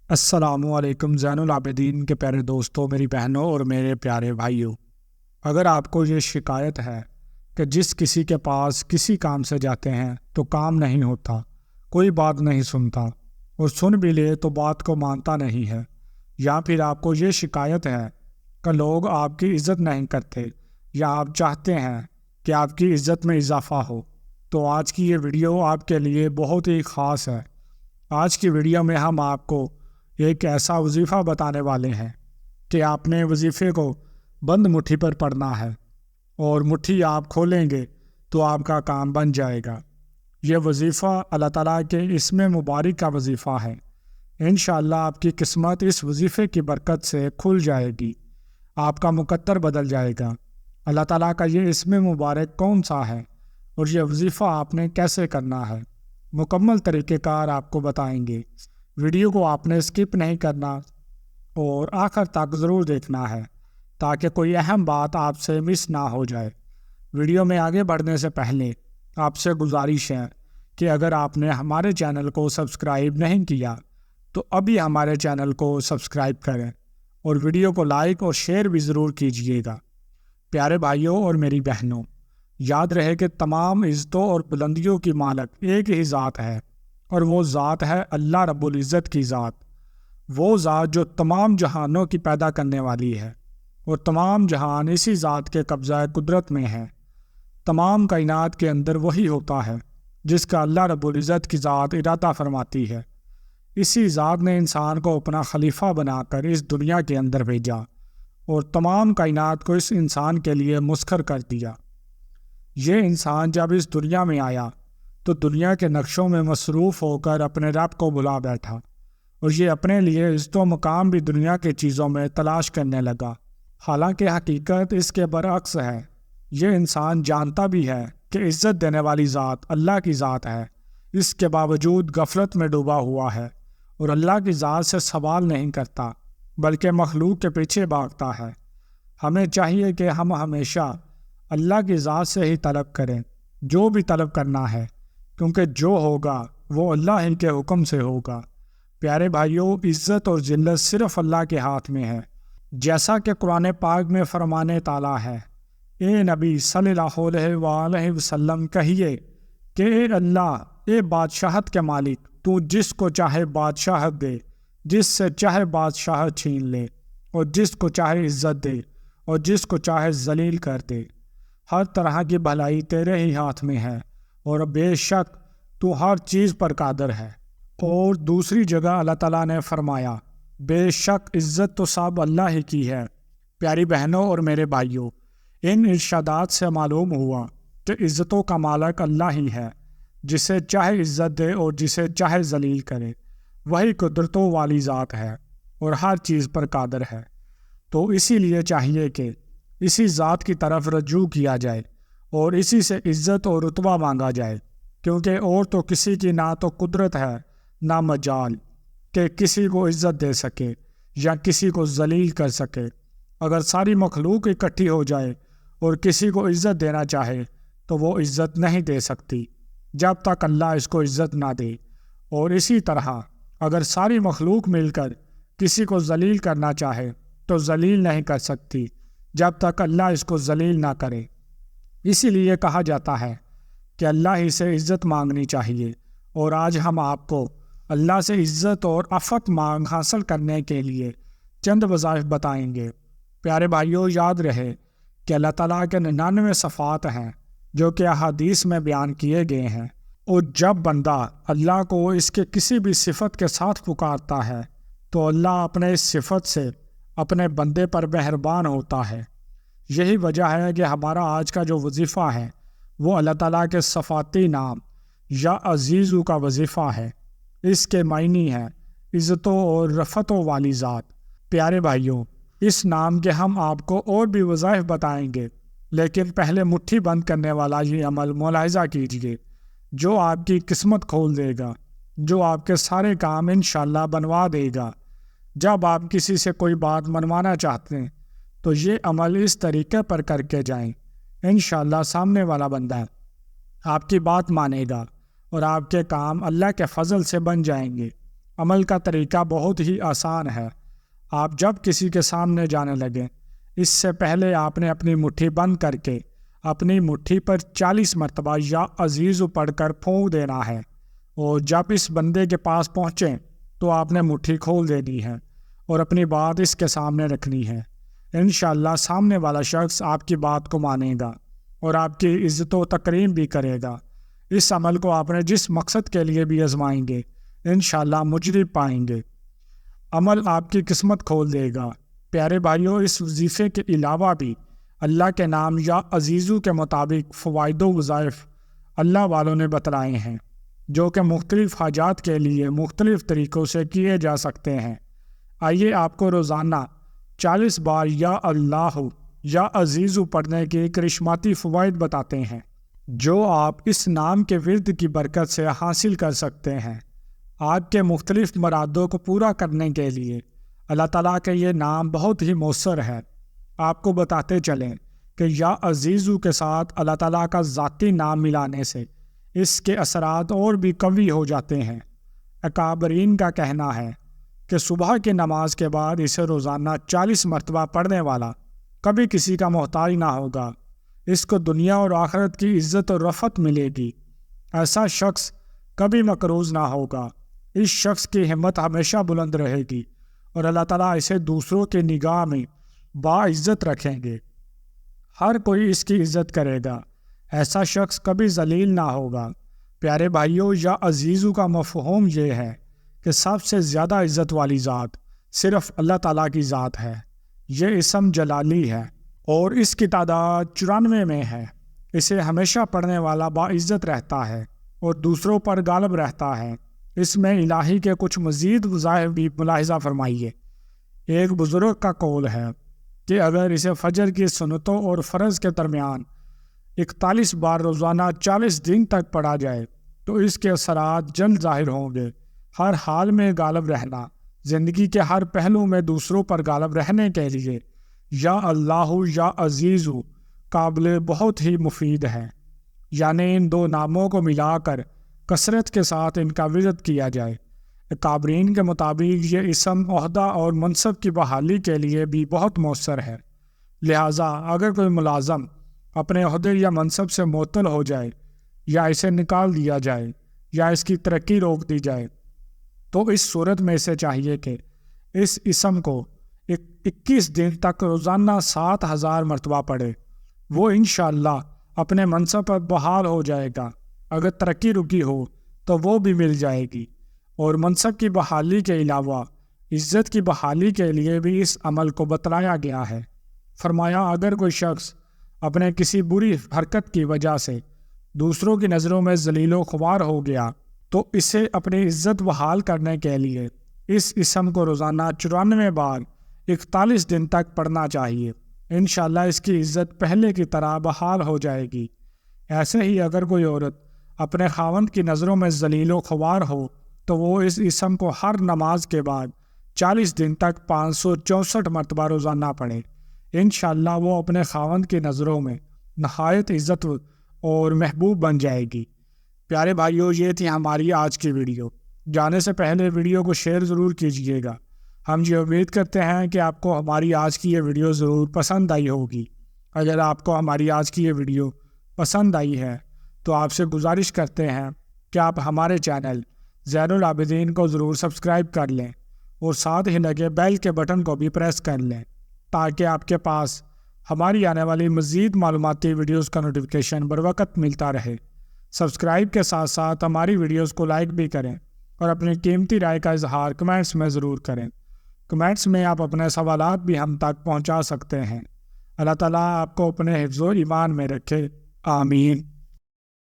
السلام علیکم زین العابدین کے پیارے دوستوں، میری بہنوں اور میرے پیارے بھائیوں۔ اگر آپ کو یہ شکایت ہے کہ جس کسی کے پاس کسی کام سے جاتے ہیں تو کام نہیں ہوتا، کوئی بات نہیں سنتا، اور سن بھی لے تو بات کو مانتا نہیں ہے، یا پھر آپ کو یہ شکایت ہے کہ لوگ آپ کی عزت نہیں کرتے، یا آپ چاہتے ہیں کہ آپ کی عزت میں اضافہ ہو، تو آج کی یہ ویڈیو آپ کے لیے بہت ہی خاص ہے۔ آج کی ویڈیو میں ہم آپ کو ایک ایسا وظیفہ بتانے والے ہیں کہ آپ نے وظیفے کو بند مٹھی پر پڑھنا ہے، اور مٹھی آپ کھولیں گے تو آپ کا کام بن جائے گا۔ یہ وظیفہ اللہ تعالیٰ کے اسم مبارک کا وظیفہ ہے۔ انشاءاللہ آپ کی قسمت اس وظیفے کی برکت سے کھل جائے گی، آپ کا مقدر بدل جائے گا۔ اللہ تعالیٰ کا یہ اسم مبارک کون سا ہے اور یہ وظیفہ آپ نے کیسے کرنا ہے، مکمل طریقہ کار آپ کو بتائیں گے۔ ویڈیو کو آپ نے اسکپ نہیں کرنا اور آخر تک ضرور دیکھنا ہے تاکہ کوئی اہم بات آپ سے مس نہ ہو جائے۔ ویڈیو میں آگے بڑھنے سے پہلے آپ سے گزارش ہے کہ اگر آپ نے ہمارے چینل کو سبسکرائب نہیں کیا تو ابھی ہمارے چینل کو سبسکرائب کریں، اور ویڈیو کو لائک اور شیئر بھی ضرور کیجیے گا۔ پیارے بھائیوں اور میری بہنوں، یاد رہے کہ تمام عزتوں اور بلندیوں کی مالک ایک ہی ذات ہے، اور وہ ذات ہے اللہ رب العزت کی ذات، وہ ذات جو تمام جہانوں کی پیدا کرنے والی ہے، اور تمام جہان اسی ذات کے قبضہ قدرت میں ہے۔ تمام کائنات کے اندر وہی ہوتا ہے جس کا اللہ رب العزت کی ذات ارادہ فرماتی ہے۔ اسی ذات نے انسان کو اپنا خلیفہ بنا کر اس دنیا کے اندر بھیجا، اور تمام کائنات کو اس انسان کے لیے مسخر کر دیا۔ یہ انسان جب اس دنیا میں آیا تو دنیا کے نقشوں میں مصروف ہو کر اپنے رب کو بلا بیٹھا، اور یہ اپنے لیے عزت و مقام بھی دنیا کے چیزوں میں تلاش کرنے لگا۔ حالانکہ حقیقت اس کے برعکس ہے۔ یہ انسان جانتا بھی ہے کہ عزت دینے والی ذات اللہ کی ذات ہے، اس کے باوجود غفلت میں ڈوبا ہوا ہے، اور اللہ کی ذات سے سوال نہیں کرتا بلکہ مخلوق کے پیچھے بھاگتا ہے۔ ہمیں چاہیے کہ ہم ہمیشہ اللہ کی ذات سے ہی طلب کریں، جو بھی طلب کرنا ہے، کیونکہ جو ہوگا وہ اللہ ہی کے حکم سے ہوگا۔ پیارے بھائیوں، عزت اور ذلت صرف اللہ کے ہاتھ میں ہے، جیسا کہ قرآن پاک میں فرمانے تعالیٰ ہے، اے نبی صلی اللہ علیہ وآلہ وسلم کہیے کہ اے اللہ، اے بادشاہت کے مالک، تو جس کو چاہے بادشاہت دے، جس سے چاہے بادشاہت چھین لے، اور جس کو چاہے عزت دے، اور جس کو چاہے ذلیل کر دے۔ ہر طرح کی بھلائی تیرے ہی ہاتھ میں ہے، اور بے شک تو ہر چیز پر قادر ہے۔ اور دوسری جگہ اللہ تعالیٰ نے فرمایا، بے شک عزت تو سب اللہ ہی کی ہے۔ پیاری بہنوں اور میرے بھائیوں، ان ارشادات سے معلوم ہوا کہ عزتوں کا مالک اللہ ہی ہے، جسے چاہے عزت دے اور جسے چاہے ذلیل کرے۔ وہی قدرتوں والی ذات ہے اور ہر چیز پر قادر ہے۔ تو اسی لیے چاہیے کہ اسی ذات کی طرف رجوع کیا جائے اور اسی سے عزت اور رتبہ مانگا جائے، کیونکہ اور تو کسی کی نہ تو قدرت ہے نہ مجال کہ کسی کو عزت دے سکے یا کسی کو ذلیل کر سکے۔ اگر ساری مخلوق اکٹھی ہو جائے اور کسی کو عزت دینا چاہے تو وہ عزت نہیں دے سکتی جب تک اللہ اس کو عزت نہ دے، اور اسی طرح اگر ساری مخلوق مل کر کسی کو ذلیل کرنا چاہے تو ذلیل نہیں کر سکتی جب تک اللہ اس کو ذلیل نہ کرے۔ اسی لیے کہا جاتا ہے کہ اللہ ہی سے عزت مانگنی چاہیے، اور آج ہم آپ کو اللہ سے عزت اور عفت مانگ حاصل کرنے کے لیے چند وظائف بتائیں گے۔ پیارے بھائیوں، یاد رہے کہ اللہ تعالیٰ کے 99 صفات ہیں جو کہ احادیث میں بیان کیے گئے ہیں، اور جب بندہ اللہ کو اس کے کسی بھی صفت کے ساتھ پکارتا ہے تو اللہ اپنے اس صفت سے اپنے بندے پر مہربان ہوتا ہے۔ یہی وجہ ہے کہ ہمارا آج کا جو وظیفہ ہے وہ اللہ تعالیٰ کے صفاتی نام یا عزیزو کا وظیفہ ہے۔ اس کے معنی ہے عزتوں اور رفتوں والی ذات۔ پیارے بھائیوں، اس نام کے ہم آپ کو اور بھی وظائف بتائیں گے، لیکن پہلے مٹھی بند کرنے والا یہ عمل ملاحظہ کیجیے جو آپ کی قسمت کھول دے گا، جو آپ کے سارے کام انشاءاللہ بنوا دے گا۔ جب آپ کسی سے کوئی بات منوانا چاہتے ہیں تو یہ عمل اس طریقے پر کر کے جائیں، انشاءاللہ سامنے والا بندہ آپ کی بات مانے گا، اور آپ کے کام اللہ کے فضل سے بن جائیں گے۔ عمل کا طریقہ بہت ہی آسان ہے۔ آپ جب کسی کے سامنے جانے لگیں، اس سے پہلے آپ نے اپنی مٹھی بند کر کے اپنی مٹھی پر 40 مرتبہ یا عزیز پڑھ کر پھونک دینا ہے، اور جب اس بندے کے پاس پہنچیں تو آپ نے مٹھی کھول دینی ہے اور اپنی بات اس کے سامنے رکھنی ہے۔ انشاءاللہ سامنے والا شخص آپ کی بات کو مانے گا اور آپ کی عزت و تکریم بھی کرے گا۔ اس عمل کو آپ نے جس مقصد کے لیے بھی آزمائیں گے، انشاءاللہ مجری پائیں گے۔ عمل آپ کی قسمت کھول دے گا۔ پیارے بھائیوں، اس وظیفے کے علاوہ بھی اللہ کے نام یا عزیزو کے مطابق فوائد و وظائف اللہ والوں نے بتلائے ہیں، جو کہ مختلف حاجات کے لیے مختلف طریقوں سے کیے جا سکتے ہیں۔ آئیے آپ کو روزانہ 40 بار یا اللہ یا عزیزو پڑھنے کے کرشماتی فوائد بتاتے ہیں، جو آپ اس نام کے ورد کی برکت سے حاصل کر سکتے ہیں۔ آپ کے مختلف مرادوں کو پورا کرنے کے لیے اللہ تعالیٰ کے یہ نام بہت ہی مؤثر ہے۔ آپ کو بتاتے چلیں کہ یا عزیزو کے ساتھ اللہ تعالیٰ کا ذاتی نام ملانے سے اس کے اثرات اور بھی قوی ہو جاتے ہیں۔ اکابرین کا کہنا ہے کہ صبح کی نماز کے بعد اسے روزانہ 40 مرتبہ پڑھنے والا کبھی کسی کا محتاج نہ ہوگا۔ اس کو دنیا اور آخرت کی عزت و رفعت ملے گی۔ ایسا شخص کبھی مقروض نہ ہوگا۔ اس شخص کی ہمت ہمیشہ بلند رہے گی اور اللہ تعالیٰ اسے دوسروں کی نگاہ میں باعزت رکھیں گے۔ ہر کوئی اس کی عزت کرے گا۔ ایسا شخص کبھی ذلیل نہ ہوگا۔ پیارے بھائیوں، یا عزیزو کا مفہوم یہ ہے کہ سب سے زیادہ عزت والی ذات صرف اللہ تعالیٰ کی ذات ہے۔ یہ اسم جلالی ہے اور اس کی تعداد 94 میں ہے۔ اسے ہمیشہ پڑھنے والا باعزت رہتا ہے اور دوسروں پر غالب رہتا ہے۔ اس میں الہی کے کچھ مزید وظائف بھی ملاحظہ فرمائیے۔ ایک بزرگ کا قول ہے کہ اگر اسے فجر کی سنتوں اور فرض کے درمیان 41 بار روزانہ 40 دن تک پڑھا جائے تو اس کے اثرات جلد ظاہر ہوں گے۔ ہر حال میں غالب رہنا، زندگی کے ہر پہلو میں دوسروں پر غالب رہنے کے لیے یا اللہ یا عزیزو قابل بہت ہی مفید ہے۔ یعنی ان دو ناموں کو ملا کر کثرت کے ساتھ ان کا ورد کیا جائے۔ اکابرین کے مطابق یہ اسم عہدہ اور منصب کی بحالی کے لیے بھی بہت مؤثر ہے۔ لہٰذا اگر کوئی ملازم اپنے عہدے یا منصب سے معطل ہو جائے یا اسے نکال دیا جائے یا اس کی ترقی روک دی جائے تو اس صورت میں اسے چاہیے کہ اس اسم کو 21 دن تک روزانہ 7000 مرتبہ پڑھے۔ وہ انشاءاللہ اپنے منصب پر بحال ہو جائے گا۔ اگر ترقی رکی ہو تو وہ بھی مل جائے گی۔ اور منصب کی بحالی کے علاوہ عزت کی بحالی کے لیے بھی اس عمل کو بتلایا گیا ہے۔ فرمایا اگر کوئی شخص اپنے کسی بری حرکت کی وجہ سے دوسروں کی نظروں میں ذلیل و خوار ہو گیا تو اسے اپنی عزت بحال کرنے کے لیے اس اسم کو روزانہ 94 بار 41 دن تک پڑھنا چاہیے۔ انشاءاللہ اس کی عزت پہلے کی طرح بحال ہو جائے گی۔ ایسے ہی اگر کوئی عورت اپنے خاوند کی نظروں میں ذلیل و خوار ہو تو وہ اس اسم کو ہر نماز کے بعد 40 دن تک 564 مرتبہ روزانہ پڑھے۔ انشاءاللہ وہ اپنے خاوند کی نظروں میں نہایت عزت اور محبوب بن جائے گی۔ پیارے بھائیوں، یہ تھی ہماری آج کی ویڈیو۔ جانے سے پہلے ویڈیو کو شیئر ضرور کیجیے گا۔ ہم یہ امید کرتے ہیں کہ آپ کو ہماری آج کی یہ ویڈیو ضرور پسند آئی ہوگی۔ اگر آپ کو ہماری آج کی یہ ویڈیو پسند آئی ہے تو آپ سے گزارش کرتے ہیں کہ آپ ہمارے چینل زین العابدین کو ضرور سبسکرائب کر لیں اور ساتھ ہی لگے بیل کے بٹن کو بھی پریس کر لیں تاکہ آپ کے پاس ہماری آنے والی مزید معلوماتی ویڈیوز کا نوٹیفیکیشن بروقت ملتا رہے۔ سبسکرائب کے ساتھ ساتھ ہماری ویڈیوز کو لائک بھی کریں اور اپنی قیمتی رائے کا اظہار کمنٹس میں ضرور کریں۔ کمنٹس میں آپ اپنے سوالات بھی ہم تک پہنچا سکتے ہیں۔ اللہ تعالیٰ آپ کو اپنے حفظ و ایمان میں رکھے۔ آمین۔